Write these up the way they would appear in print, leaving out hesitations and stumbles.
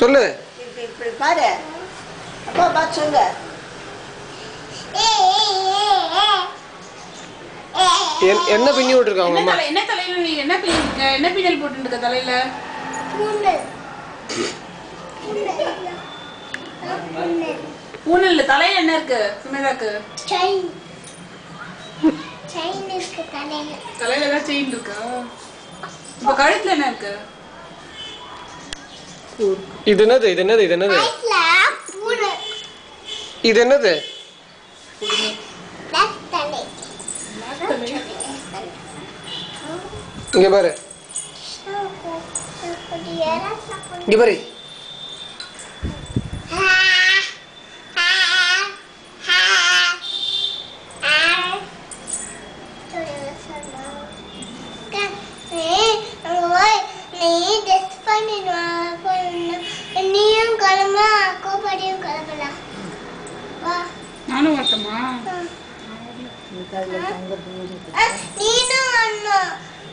சொல்லு. இப்படி பாரு. அப்பா பார்த்து சொல்லு. என்ன பின்னி விட்டுருக்காங்க அம்மா? என்ன தலையில நீ என்ன பின்னி என்ன பின்னல் போட்டுருக்க தலையில? பூனல்ல தலையில என்ன இருக்கு சுமேதாக்கு? செயின் இருக்கு தலையில. தலையில தான் செயின் இருக்கா? இப்ப கழுத்துல என்ன இருக்கு? இது என்னது? இது என்னது? இது என்னது? இது என்னது? இங்க பாரு, இங்க பாரு. நானும் வரட்டுமா?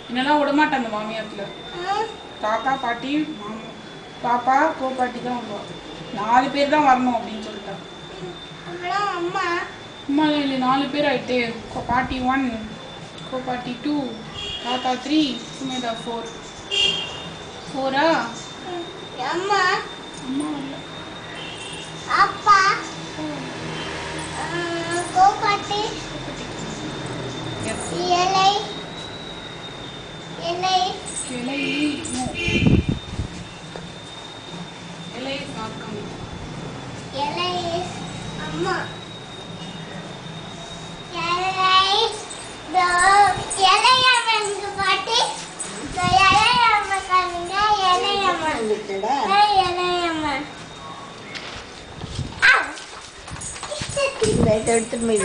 என்னெல்லாம் விடமாட்டாங்க மாமியாத்துல. தாத்தா பாட்டி மாமா பாப்பா கோபாட்டி தான் வருவாங்க. 4 பேர் தான் வரணும் அப்படின்னு சொல்லிட்டாங்க. அம்மா இல்லை 4 பேர் ஆயிட்டே. பாட்டி 1, கோபாட்டி 2, தாத்தா 3, சுமேதா 4. 4ஆ? அம்மா அம்மா இல்லை. அப்பா கோபாட்டி இலை இலை இலை no. இலை is not coming. இலை அம்மா இலை இலையம்மனுக்கு பாட்டி இலையம்ம காமிங்க இலையம்மன் இலையம்மன் எடுத்துட்டு போய்